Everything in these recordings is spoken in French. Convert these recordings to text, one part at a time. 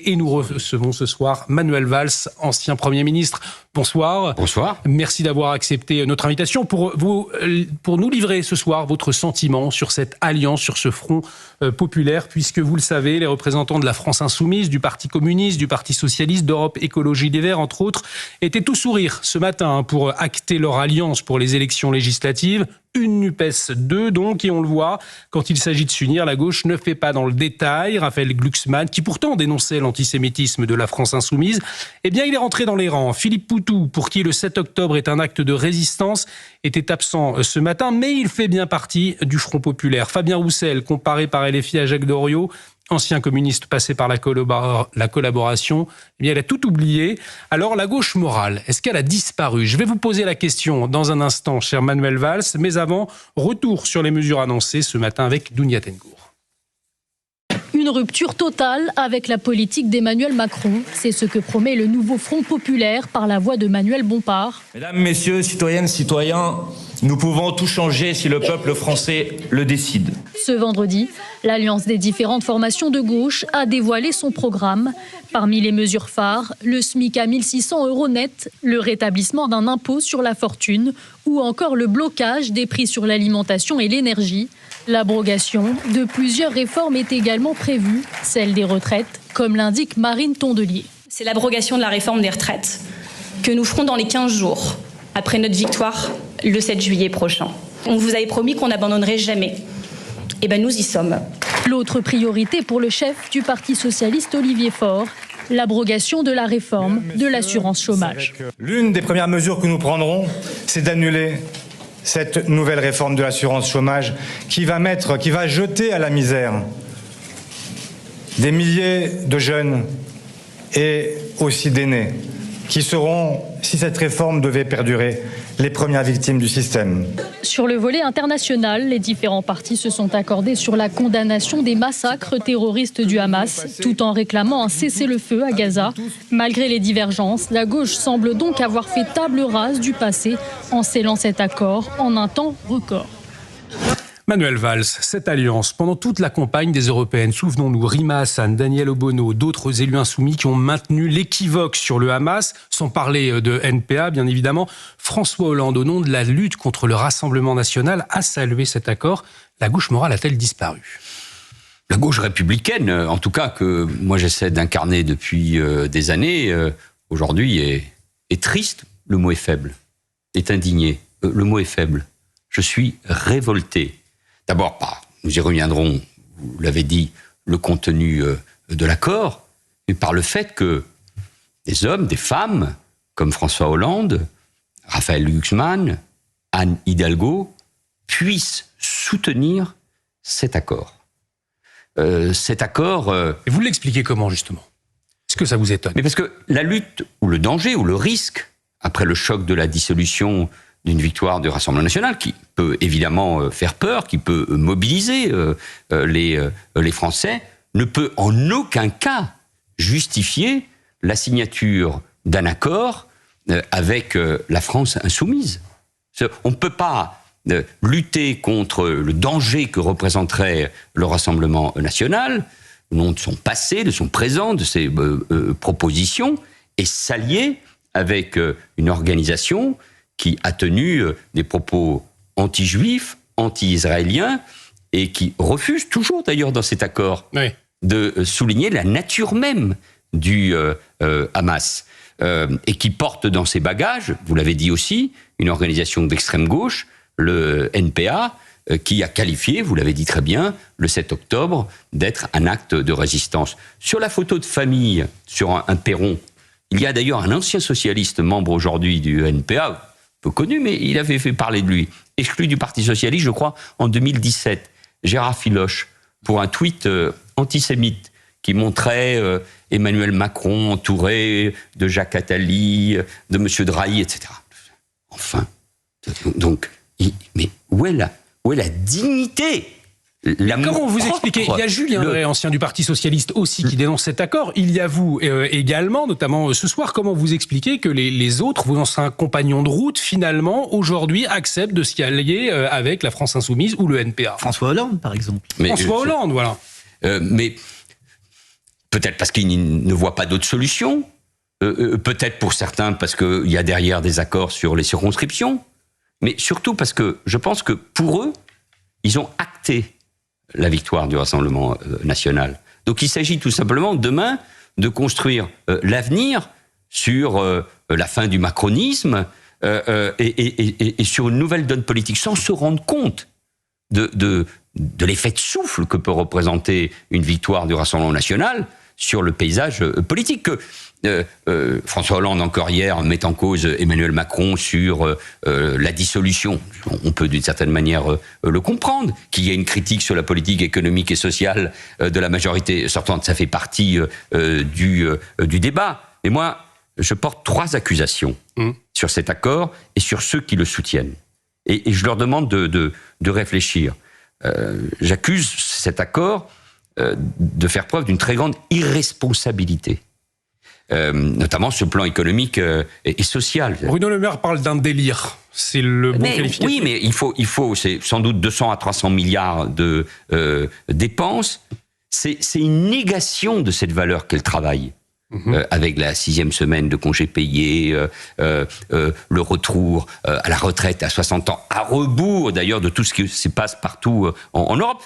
Et nous recevons ce soir Manuel Valls, ancien Premier ministre. Bonsoir. Bonsoir. Merci d'avoir accepté notre invitation pour nous livrer ce soir votre sentiment sur cette alliance, sur ce front populaire, puisque vous le savez, les représentants de la France Insoumise, du Parti communiste, du Parti socialiste, d'Europe Écologie Les Verts, entre autres, étaient tout sourire ce matin pour acter leur alliance pour les élections législatives. Une NUPES 2 donc, et on le voit, quand il s'agit de s'unir, la gauche ne fait pas dans le détail. Raphaël Glucksmann, qui pourtant dénonçait l'antisémitisme de la France Insoumise, eh bien il est rentré dans les rangs. Philippe Poutou, pour qui le 7 octobre est un acte de résistance, était absent ce matin, mais il fait bien partie du Front populaire. Fabien Roussel, comparé par LFI à Jacques Doriot, ancien communiste passé par la collaboration, eh bien, elle a tout oublié. Alors, la gauche morale, est-ce qu'elle a disparu? Je vais vous poser la question dans un instant, cher Manuel Valls, mais avant, retour sur les mesures annoncées ce matin avec Dounia Tengour. Une rupture totale avec la politique d'Emmanuel Macron. C'est ce que promet le nouveau Front populaire par la voix de Manuel Bompard. Mesdames, Messieurs, citoyennes, citoyens, nous pouvons tout changer si le peuple français le décide. Ce vendredi, l'Alliance des différentes formations de gauche a dévoilé son programme. Parmi les mesures phares, le SMIC à 1 600 € net, le rétablissement d'un impôt sur la fortune ou encore le blocage des prix sur l'alimentation et l'énergie. L'abrogation de plusieurs réformes est également prévue, celle des retraites, comme l'indique Marine Tondelier. C'est l'abrogation de la réforme des retraites que nous ferons dans les 15 jours après notre victoire le 7 juillet prochain. On vous avait promis qu'on n'abandonnerait jamais. Eh bien, nous y sommes. L'autre priorité pour le chef du Parti socialiste Olivier Faure, l'abrogation de la réforme de l'assurance chômage. L'une des premières mesures que nous prendrons, c'est d'annuler cette nouvelle réforme de l'assurance chômage qui va jeter à la misère des milliers de jeunes et aussi d'aînés qui seront, si cette réforme devait perdurer, les premières victimes du système. Sur le volet international, les différents partis se sont accordés sur la condamnation des massacres terroristes du Hamas, tout en réclamant un cessez-le-feu à Gaza. Malgré les divergences, la gauche semble donc avoir fait table rase du passé en scellant cet accord en un temps record. Manuel Valls, cette alliance, pendant toute la campagne des Européennes, souvenons-nous, Rima Hassan, Daniel Obono, d'autres élus insoumis qui ont maintenu l'équivoque sur le Hamas, sans parler de NPA, bien évidemment. François Hollande, au nom de la lutte contre le Rassemblement national, a salué cet accord. La gauche morale a-t-elle disparu? La gauche républicaine, en tout cas, que moi j'essaie d'incarner depuis des années, aujourd'hui est triste. Le mot est faible, est indigné. Le mot est faible. Je suis révolté. D'abord, nous y reviendrons, vous l'avez dit, le contenu de l'accord, mais par le fait que des hommes, des femmes, comme François Hollande, Raphaël Glucksmann, Anne Hidalgo, puissent soutenir cet accord. Cet accord... Et vous l'expliquez comment, justement? Est-ce que ça vous étonne? Mais parce que la lutte, ou le danger, ou le risque, après le choc de la dissolution d'une victoire du Rassemblement national, qui peut évidemment faire peur, qui peut mobiliser les Français, ne peut en aucun cas justifier la signature d'un accord avec la France insoumise. On ne peut pas lutter contre le danger que représenterait le Rassemblement national, au nom de son passé, de son présent, de ses propositions, et s'allier avec une organisation qui a tenu des propos anti-juifs, anti-israéliens, et qui refuse toujours, d'ailleurs, dans cet accord, oui, de souligner la nature même du Hamas, et qui porte dans ses bagages, vous l'avez dit aussi, une organisation d'extrême gauche, le NPA, qui a qualifié, vous l'avez dit très bien, le 7 octobre, d'être un acte de résistance. Sur la photo de famille, sur un perron, il y a d'ailleurs un ancien socialiste, membre aujourd'hui du NPA, peu connu, mais il avait fait parler de lui, exclu du Parti socialiste, je crois, en 2017, Gérard Filoche, pour un tweet antisémite qui montrait Emmanuel Macron entouré de Jacques Attali, de M. Drahi, etc. Enfin, donc, mais où est la dignité? Comment vous expliquez? Il y a Julien Drey, ancien du Parti socialiste aussi, qui dénonce cet accord. Il y a vous également, notamment ce soir. Comment vous expliquez que les autres, vos anciens compagnons de route, finalement, aujourd'hui, acceptent de s'y allier avec la France insoumise ou le NPA? François Hollande, par exemple. François Hollande, voilà. Mais peut-être parce qu'ils ne voient pas d'autre solution, peut-être pour certains parce qu'il y a derrière des accords sur les circonscriptions, mais surtout parce que je pense que pour eux, ils ont acté la victoire du Rassemblement national. Donc il s'agit tout simplement demain de construire l'avenir sur la fin du macronisme et sur une nouvelle donne politique, sans se rendre compte de l'effet de souffle que peut représenter une victoire du Rassemblement national sur le paysage politique. François Hollande, encore hier, met en cause Emmanuel Macron sur la dissolution. On peut d'une certaine manière le comprendre. Qu'il y ait une critique sur la politique économique et sociale de la majorité sortante, ça fait partie du débat. Et moi, je porte 3 accusations sur cet accord et sur ceux qui le soutiennent. Et je leur demande de réfléchir. J'accuse cet accord de faire preuve d'une très grande irresponsabilité. Notamment sur le plan économique et social. Bruno Le Maire parle d'un délire. C'est le bon qualificatif. Oui, mais il faut c'est sans doute 200 à 300 milliards de dépenses. C'est une négation de cette valeur qu'est le travail. Avec la 6e semaine de congés payés, le retour à la retraite à 60 ans, à rebours d'ailleurs de tout ce qui se passe partout en Europe.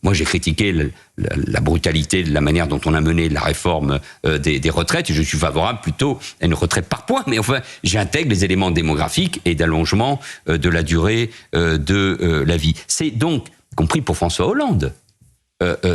Moi, j'ai critiqué la brutalité de la manière dont on a mené la réforme des retraites. Et je suis favorable plutôt à une retraite par points. Mais enfin, j'intègre les éléments démographiques et d'allongement de la durée de la vie. C'est donc, compris pour François Hollande,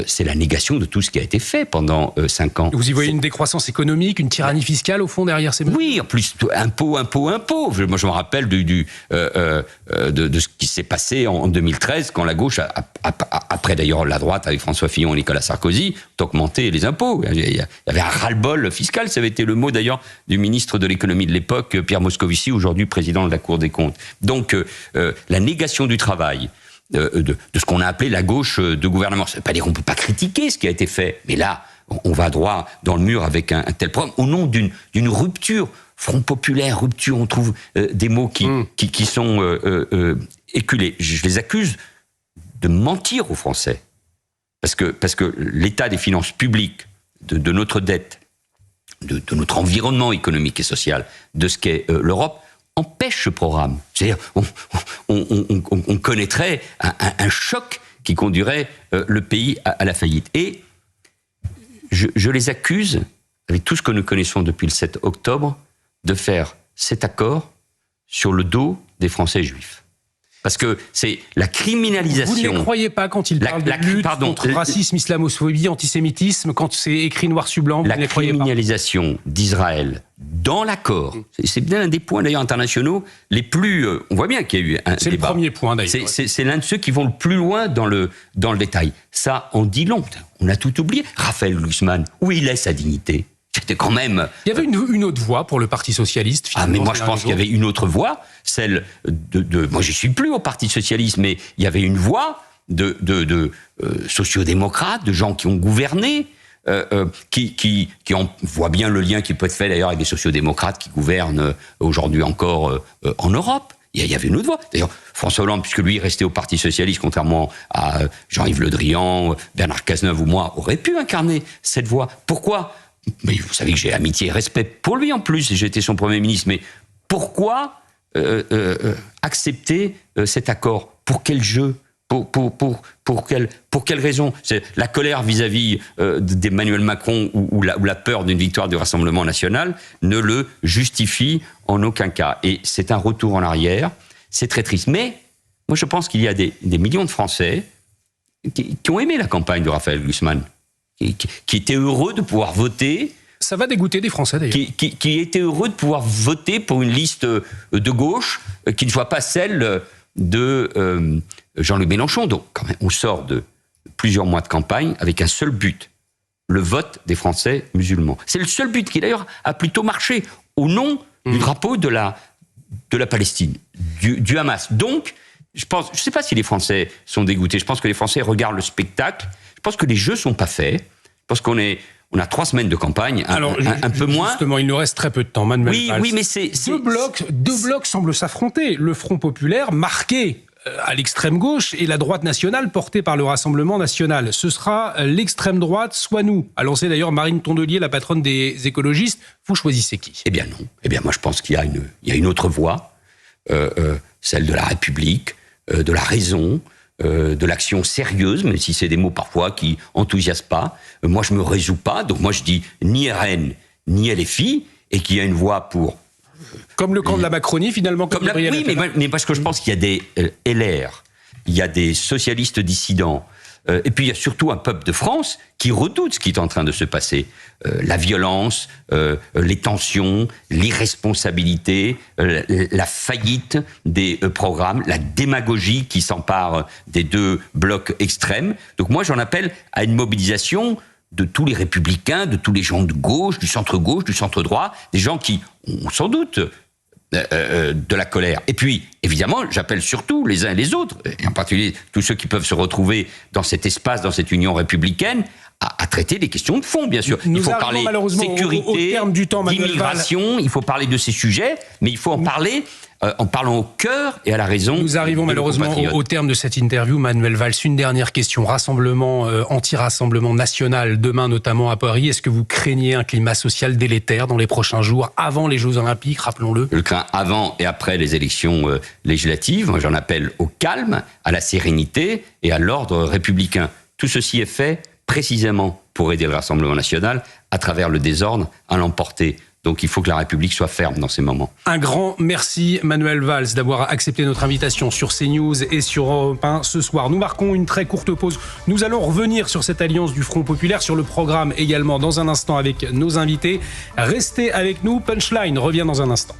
c'est la négation de tout ce qui a été fait pendant 5 ans. Vous y voyez une décroissance économique, une tyrannie fiscale au fond derrière ces mesures ? Oui, en plus, impôt. Moi, je me rappelle de ce qui s'est passé en 2013, quand la gauche, après d'ailleurs la droite avec François Fillon et Nicolas Sarkozy, ont augmenté les impôts. Il y avait un ras-le-bol fiscal. Ça avait été le mot d'ailleurs du ministre de l'économie de l'époque, Pierre Moscovici, aujourd'hui président de la Cour des comptes. Donc, la négation du travail, de ce qu'on a appelé la gauche de gouvernement. Ça ne veut pas dire qu'on ne peut pas critiquer ce qui a été fait, mais là, on va droit dans le mur avec un tel problème, au nom d'une rupture, Front populaire, rupture, on trouve des mots qui sont éculés. Je les accuse de mentir aux Français, parce que l'état des finances publiques, de notre dette, de notre environnement économique et social, de ce qu'est l'Europe, empêche ce programme. C'est-à-dire, on connaîtrait un choc qui conduirait le pays à la faillite. Et je les accuse, avec tout ce que nous connaissons depuis le 7 octobre, de faire cet accord sur le dos des Français juifs. Parce que c'est la criminalisation... Vous ne les croyez pas quand ils parlent de lutte contre racisme, islamophobie, antisémitisme, quand c'est écrit noir sur blanc, vous ne les croyez pas ? La criminalisation d'Israël dans l'accord, c'est bien l'un des points d'ailleurs internationaux les plus... on voit bien qu'il y a eu un débat. C'est le premier point d'ailleurs. C'est l'un de ceux qui vont le plus loin dans le détail. Ça en dit long. On a tout oublié. Raphaël Glucksmann, où il est sa dignité ? C'était quand même... Il y avait une autre voie pour le Parti socialiste, finalement. Ah, mais moi, je pense qu'il y avait une autre voie, celle de moi, je suis plus au Parti socialiste, mais il y avait une voie de sociodémocrates, de gens qui ont gouverné, on voit bien le lien qui peut être fait d'ailleurs avec des sociodémocrates qui gouvernent aujourd'hui encore en Europe. Il y avait une autre voie. D'ailleurs, François Hollande, puisque lui restait au Parti socialiste, contrairement à Jean-Yves Le Drian, Bernard Cazeneuve ou moi, aurait pu incarner cette voie. Pourquoi ? Mais vous savez que j'ai amitié et respect pour lui en plus, et j'ai été son Premier ministre. Mais pourquoi accepter cet accord ? Pour quel jeu ? Pour quelle raison ? C'est la colère vis-à-vis d'Emmanuel Macron ou la peur d'une victoire du Rassemblement national ne le justifie en aucun cas. Et c'est un retour en arrière, c'est très triste. Mais moi je pense qu'il y a des millions de Français qui ont aimé la campagne de Raphaël Glucksmann, qui étaient heureux de pouvoir voter. Ça va dégoûter des Français d'ailleurs. Qui étaient heureux de pouvoir voter pour une liste de gauche qui ne soit pas celle de Jean-Luc Mélenchon. Donc quand même, on sort de plusieurs mois de campagne avec un seul but, le vote des Français musulmans. C'est le seul but qui d'ailleurs a plutôt marché au nom du drapeau de la Palestine, du Hamas. Donc, je ne sais pas si les Français sont dégoûtés. Je pense que les Français regardent le spectacle. Je pense que les jeux sont pas faits. Je pense qu'on a 3 semaines de campagne, un peu moins. Justement, il nous reste très peu de temps, Manuel Valls. Oui, mais c'est... Deux blocs semblent s'affronter. Le Front populaire, marqué à l'extrême gauche et la droite nationale portée par le Rassemblement national. Ce sera l'extrême droite, soit nous, a lancé d'ailleurs Marine Tondelier, la patronne des écologistes. Vous choisissez qui? Eh bien non. Eh bien moi je pense qu'il y a une autre voie, celle de la République, de la raison, de l'action sérieuse, même si c'est des mots parfois qui enthousiasment pas. Moi je me résous pas, donc moi je dis ni RN, ni LFI, et qu'il y a une voie pour... Comme le camp de la Macronie, finalement. Oui, mais parce que je pense qu'il y a des LR, il y a des socialistes dissidents, et puis il y a surtout un peuple de France qui redoute ce qui est en train de se passer. La violence, les tensions, l'irresponsabilité, la faillite des programmes, la démagogie qui s'empare des deux blocs extrêmes. Donc moi, j'en appelle à une mobilisation de tous les républicains, de tous les gens de gauche, du centre-gauche, du centre-droit, des gens qui ont sans doute de la colère. Et puis, évidemment, j'appelle surtout les uns et les autres, et en particulier tous ceux qui peuvent se retrouver dans cet espace, dans cette union républicaine, à traiter des questions de fond, bien sûr. Il faut parler sécurité, d'immigration, il faut parler de ces sujets, mais il faut en parler en parlant au cœur et à la raison. Nous arrivons malheureusement au terme de cette interview. Manuel Valls, une dernière question. Rassemblement, anti-rassemblement national, demain notamment à Paris. Est-ce que vous craignez un climat social délétère dans les prochains jours, avant les Jeux Olympiques, rappelons-le? Je le crains avant et après les élections législatives. Moi, j'en appelle au calme, à la sérénité et à l'ordre républicain. Tout ceci est fait précisément pour aider le Rassemblement national à travers le désordre à l'emporter. Donc il faut que la République soit ferme dans ces moments. Un grand merci Manuel Valls d'avoir accepté notre invitation sur CNews et sur Europe 1 ce soir. Nous marquons une très courte pause. Nous allons revenir sur cette alliance du Front populaire, sur le programme également dans un instant avec nos invités. Restez avec nous, Punchline revient dans un instant.